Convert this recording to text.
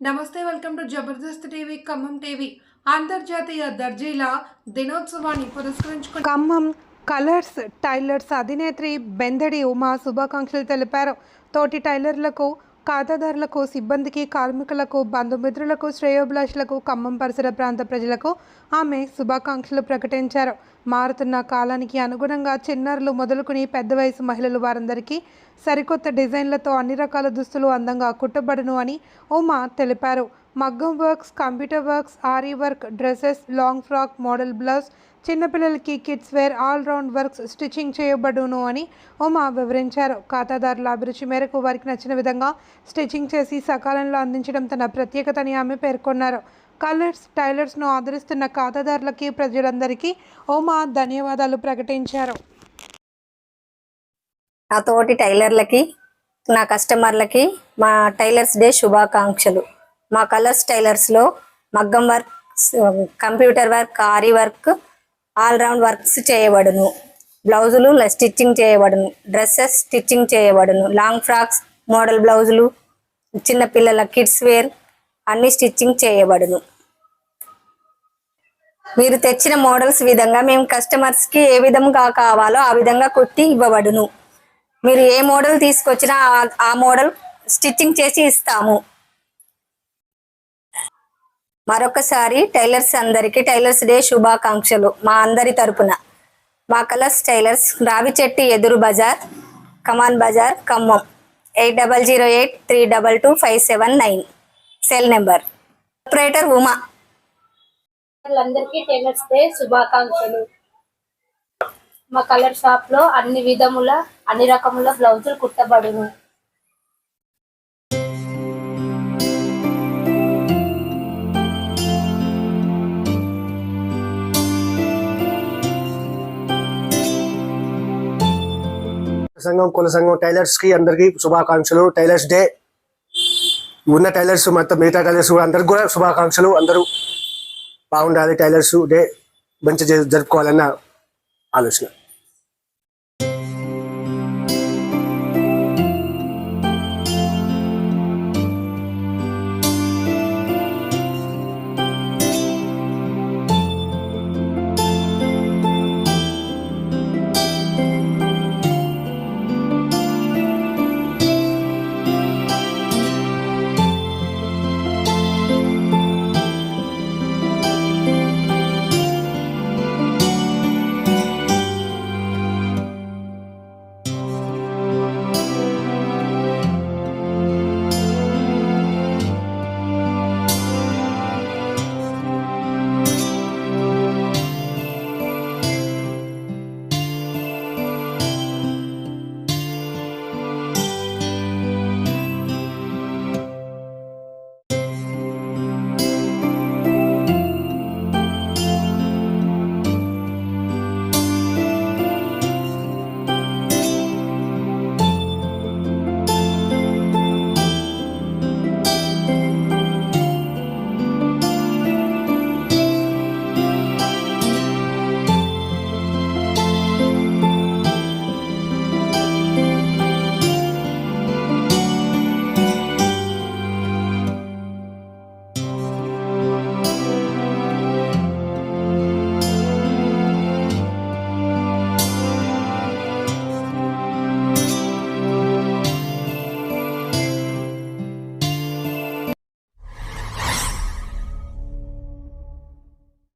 నమస్తే, welcome to Jabardasth TV Khammam TV. అంతర్జాతీయ దర్జీల దినోత్సవాన్ని పురస్కరించుకుని ఖమ్మం కలర్స్ టైలర్స్ అధినేత్రి బెందడి ఉమా శుభాకాంక్షలు తెలిపారు. తోటి టైలర్లకు, ఖాతాదారులకు, సిబ్బందికి, కార్మికులకు, బంధుమిత్రులకు, శ్రేయోభిలాషులకు, ఖమ్మం పరిసర ప్రాంత ప్రజలకు ఆమె శుభాకాంక్షలు ప్రకటించారు. మారుతున్న కాలానికి అనుగుణంగా చిన్నారులు మొదలుకుని పెద్ద వయసు మహిళలు వారందరికీ సరికొత్త డిజైన్లతో అన్ని రకాల దుస్తులు అందంగా కుట్టబడును అని ఉమా తెలిపారు. మగ్గం వర్క్స్, కంప్యూటర్ వర్క్స్, ఆరీ work, dresses, long frock, model blouse, చిన్నపిల్లలకి kids wear, all round works stitching చేయబడును అని ఉమా వివరించారు. ఖాతాదారుల అభిరుచి మేరకు వారికి నచ్చిన విధంగా స్టిచ్చింగ్ చేసి సకాలంలో అందించడం తన ప్రత్యేకత అని ఆమె పేర్కొన్నారు. కలర్స్ టైలర్స్ను ఆదరిస్తున్న ఖాతాదారులకి, ప్రజలందరికీ ఉమా ధన్యవాదాలు ప్రకటించారు. నా తోటి టైలర్లకి, నా కస్టమర్లకి మా టైలర్స్ డే శుభాకాంక్షలు. మా కలర్స్ టైలర్స్లో మగ్గం work, computer work, ary work, all round works చేయబడును. బ్లౌజులు స్టిచ్చింగ్ చేయబడును. డ్రెస్సెస్ స్టిచ్చింగ్ చేయబడును. లాంగ్ ఫ్రాక్స్, మోడల్ బ్లౌజులు, చిన్నపిల్లల కిడ్స్ వేర్ అన్ని స్టిచ్చింగ్ చేయబడును. మీరు తెచ్చిన మోడల్స్ విధంగా మేము కస్టమర్స్కి ఏ విధంగా కావాలో ఆ విధంగా కుట్టి ఇవ్వబడును. మీరు ఏ మోడల్ తీసుకొచ్చినా ఆ మోడల్ స్టిచ్చింగ్ చేసి ఇస్తాము. మరొకసారి టైలర్స్ అందరికీ టైలర్స్ డే శుభాకాంక్షలు మా అందరి తరపున. మా కలర్స్ టైలర్స్, రావిచెట్టి ఎదురు బజార్, Kaman Bazar, Khammam. 8008322579 cell number. Operator Uma. అందరికీ టైలర్స్ డే శుభాకాంక్షలు. మా కలర్ షాప్ లో అన్ని రకముల బ్లౌజులు కుట్టబడును. కుల సంఘం టైలర్స్ కి అందరికి శుభాకాంక్షలు. టైలర్స్ డే ఉన్న టైలర్స్ మొత్తం మిగతా టైలర్స్ కూడా అందరికి కూడా శుభాకాంక్షలు. అందరూ బాగుండాలి, టైలర్స్ డే మంచి జరుపుకోవాలన్న ఆలోచన.